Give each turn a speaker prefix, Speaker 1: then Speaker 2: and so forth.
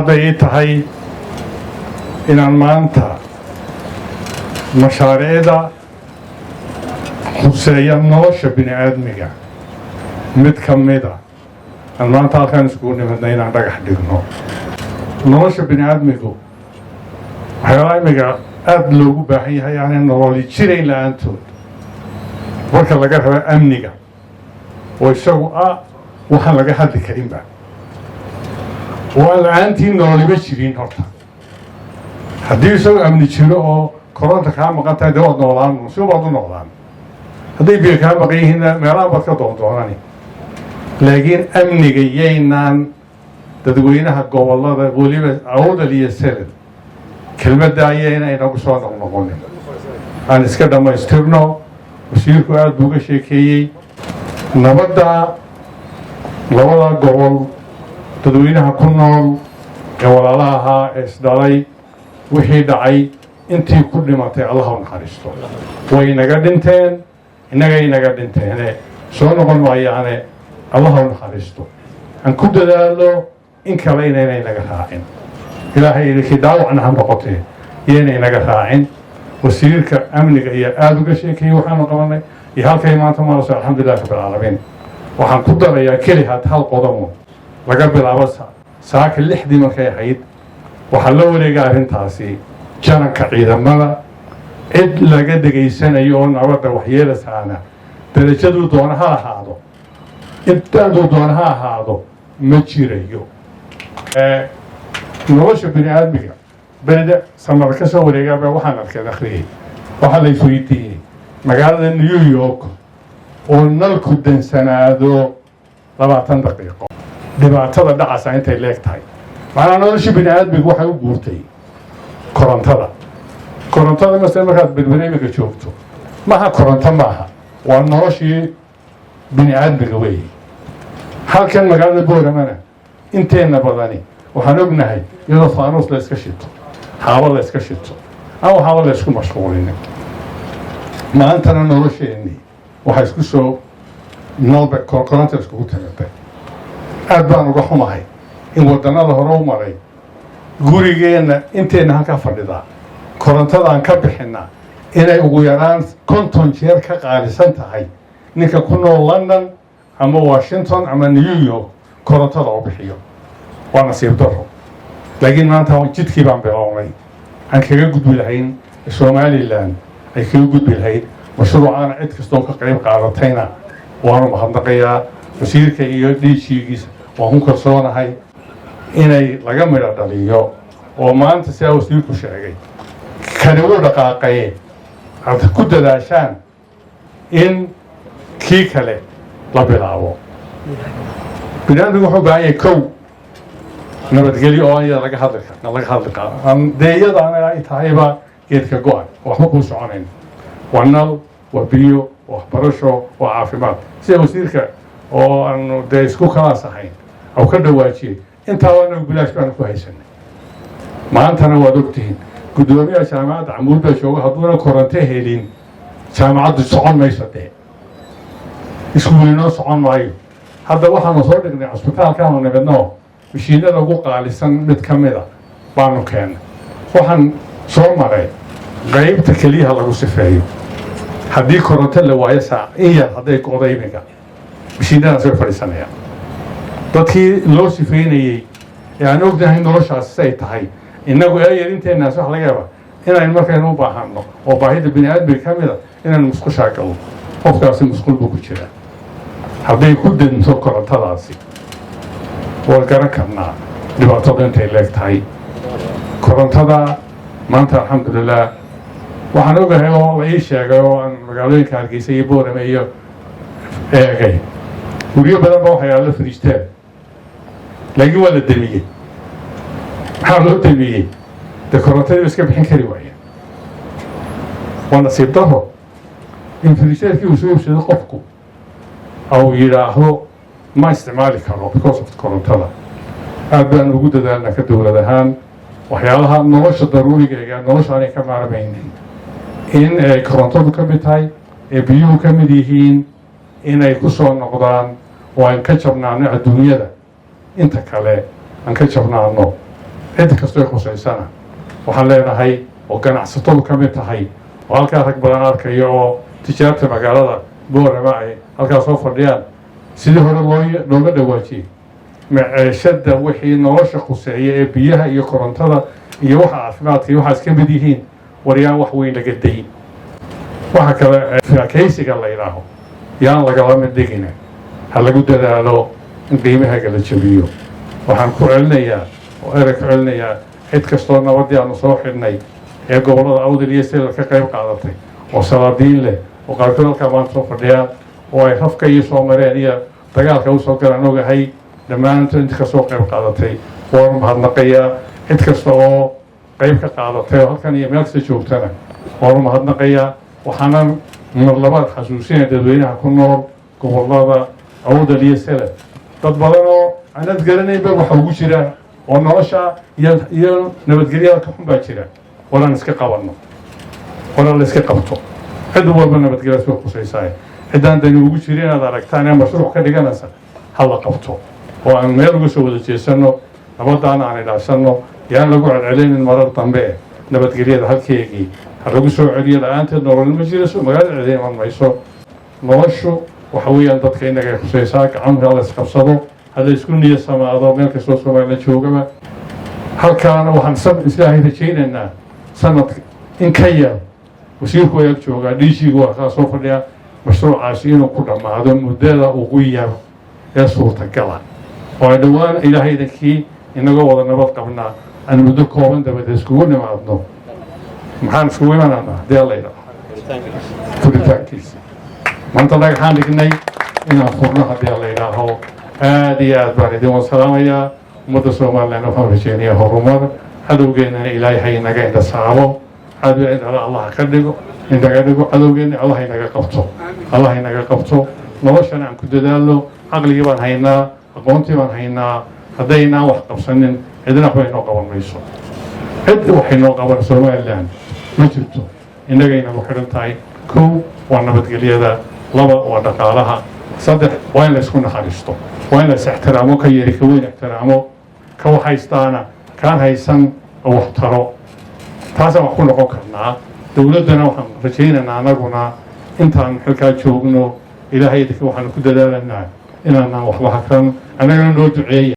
Speaker 1: farxadda ii tahay inaan maanta mashaariicda khuseeya nolosha bini aadmiga mid ka mida aan maanta halkaan iskugu nimidna inaan dhagax dhigno. nolosha bini aadmigu waxyaalaha imiga aada loogu baahan yahay aanay nololi jirayn la-aantood marka laga rabo amniga oo isagu waxaan laga hadli karinba oo aan la-aantii nololiba jirin. horta haddii isagu amni jiro oo koronta kaa maqan tahay dee waad noolaan si baad u noqdaan. hadday biyo kaa maqan yihiinna meelaha baad ka doondoonani. laakiin amniga yaynaan dadweynaha gobollada weliba awdal iyo selad kelmadda ayayna inagu soo noqnoqonin. aan iska dhammaystirno. wasiirku aada buu uga sheekeeyey nabadda labada gobol dadweynaha ku nool ee walaalaha ahaa ee isdhalay wixii dhacay intii ku dhimatay allah u naxariisto. way inaga dhinteen innagay inaga dhinteene soo noqon maayaane allah u naxariisto. aan ku dadaalo in kale inayna inaga raacin. ilaahay idinkii dhaawacna ha noqotee iyayna inaga raacin. wasiirka amniga iyo aada uga sheekeeyey waxaanu qabanay iyo halkay maanta marayso alxamdulillahi rabbilcaalamiin. waxaan ku darayaa kelihaad hal qodomo laga bilaabo saaka 6dii markay ahayd waxaa la wareegay arrintaasi jananka ciidamada. cid laga degaysanayo oo nabadda waxyeelasaana darajaduu doona ha ahaado intaaduu doona ha ahaado ma jirayo. nolosha bini aadmiga berida sanada ka soo wareegaaba waxaan arkay akhriyey waxaa la isweydiiyey magaalada New York oo nalku dansanaado 20 daqiiqo dhibaatada dhacaysa intay leeg tahay. macnaa nolosha bini aadmiga waxay u guurtay korontada masala markaad berbereemiga joogto maaha koronto maaha waa noloshii bini aadmiga weeye. halkan magaalada booramana inteena badani waxaan ognahay iyadoo faanuus la iska shito xaabo la iska shito ama waxaaba la isku mashquulinin. maantana nolosheenii waxaa isku soo noolba koronta iskugu tagatay. aad baan uga xumahay in wadannada hore u maray gurigeenna inteenna halkaa fadhidaa korontadaan ka bixinaa inay ugu yaraan 50 jeer ka qaalisan tahay ninka ku nool London ama Washington ama New York korontada u bixiyo. waa nasiib daro. laakiin maanta jidkii baan bilownay aan kaga gudbi lahayn Somaliland ay kaga gudbi lahayd mashruucana cid kastoo ka qayb qaadatayna waanu mahadnaqayaa. wasiirka iyo dhiishigiisa waan ku kalsoonahay inay laga midho dhaliyo oo maanta sidaa wasiirku sheegay kani u dhaqaaqaye aad ku dadaashaan in kii kale la bilaabo. binaadmigu wuxuu baahan yahay kow nabadgelyo oo iyada laga hadli karo dee iyadaana ay tahayba geedka go-an waxba kuu soconayn. waa nal waa biyo waa waxbarasho waa caafimaad sida wasiirka oo aanu dee isku kalaas ahayn au ka dhawaajiyey intaa waana bilaash baanu ku haysanay. maantana waad ogtihiin guddoomiyaha jaamacadda camuud baa jooga hadduuna koronto helin jaamacaddu socon mayso dee iskuulinoo socon maayo. hadda waxaanu soo dhignay cusbitaalkaanu nimidnoo mashiinada ugu qaalisan mid ka mida baanu keennay. waxaan soo maray qaybta keliyaha lagu sifeeyo haddii koronto la waayo in yar hadday go'do iminka mashiinadaas way fadhiisanayaan. dadkii loo sifeynayey ee aan ognahay noloshaas say tahay innagu yar inteenaas wax laga yaaba inaynu markaynu u baahanno oo baahida bini aadmiga ka mida inaynu musqushaa galno. qofkaasi musqul buu ku jiraa. hadday ku danto korontadaasi waan garan karnaa dhibaatadu intay leeg tahay. korontada maanta alxamdulilah waxaan ogahay oo la ii sheegay oo aan magaalooyinka Hargeysa iyo Boorame iyo eegay guryo badan baa waxay la fariisteen laakiin waa la damiyey. maxaa loo damiyey? dee korontadii iska bixin kari waayeen. waa nasiib daro in fariisteedkii uu soo iibsado qofku au yidhaahdo ma isticmaali karo because of korontada. aad baan ugu dadaalna ka dowlad ahaan waxyaalaha nolosha daruuriga nolosha aanay ka maarmaynin in ay korontadu ka mid tahay ee biyuhu ka mid yihiin inay ku soo noqdaan oo aan ka jabnaano adduunyada inta kale aan ka jabnaano cid kastoo khusaysana waxaan leenahay oo ganacsatadu ka mid tahay oo halkaa rag badan arkayo oo tijaarta magaalada boorama ay halkaa soo fadhiyaan sidii hore looga dhawaajiyey maciishada wixii nolosha khuseeya ee biyaha iyo korontada iyo waxa caafimaadka iyo waxaas ka mid yihiin waryaan wax weyn laga dayin waxa kale fiakaysiga la yidhaaho yaan lagala mid dhigina ha lagu dadaalo in qiimahaga la jabiyo waxaan ku celinayaa oo erey ku celinayaa cid kastoo nabadii aanu soo xidhnay ee gobollada awdal iyo sela ka qayb qaadatay oo salaadiin leh oo qaarkood halkaa maanta soo fadhiyaan oo ay rafka iyo soo mareen iyo dagaalka usoo galaan ogahay dhammaantood inta kasoo qayb qaadatay waan mahadnaqayaa cid kasta oo qayb ka qaadatay oo halkan iyo meel kasta joogtana waan mahadnaqayaa waxaanan mar labaad xasuusinaya dadweynaha ku nool gobollada awdal iyo sela dad badan oo aanad garanaynba waxa ugu jira oo nolosha iyo nabadgelyada ka xun baa jira walaan iska qabanno walaa la iska qabto cid walba nabadgelyaad soo khusaysaay ciddaan dani ugu jira inaad aragtaan ee mashruuc ka dhiganaysa ha la qabto oo aan meel uga soo wada jeesanno nabadaana aan idhaafsanno yaan lagu celcelinin marar dambe nabadgelyada halkeegii ha lagu soo celiyo la-aanteed nolol ma jirayso magaalada cidi iman mayso noloshu waxa weeyaan dadka inagay khusaysaa gacanka hala isqabsado hala isku niya samaado meel kastoo soomaalila joogaba halkaana waxaan islaahay rajaynaynaa sanad in ka yar wasiirku way ag joogaa dhiishiigu waa kaa soo fadhiyaa mashruucaasi inuu ku dhammaado muddada ugu yar ee suurtagala oo ay dhowaan ilaahaydankii inagoo wada nabad qabnaa aan muddo kooban dabada iskugu nimaadno maxaan iskugu imanana haddii alla yidhaaho furitaankiisa maanta dhagaxaan dhignay inaan furno haddii alla yidhaaho aad iyo aad baan idin wasalaamayaa ummadda somalilan waxaan rajeynayaa horumar cadowgeennana ilaahay ha inaga indhasaabo cadowgeennala allah ka dhigo inaga dhigo cadowgeenna allah inaga qabto allah inaga qabto noloshana aan ku dadaalno caqligii baan haynaa aqoontii baan haynaa haddaynaan wax qabsanin cidina waxba inoo qaban mayso cid waxay noo qaban somalilan ma jirto innagayna ku xidhan tahay kow waa nabadgelyada laba waa dhaqaalaha saddex waa in la isku naxariisto waa in la is ixtiraamo ka yari ka weyn ixtiraamo ka wax haystaana kaan haysan oo wax taro taasaan wax ku noqon karnaa dowladdana waxaan rajaynaynaa anaguna intaan xilkaa joogno ilaahay idinka waxaanu ku dadaalanaa inaanaan waxba hakran annagana noo duceeya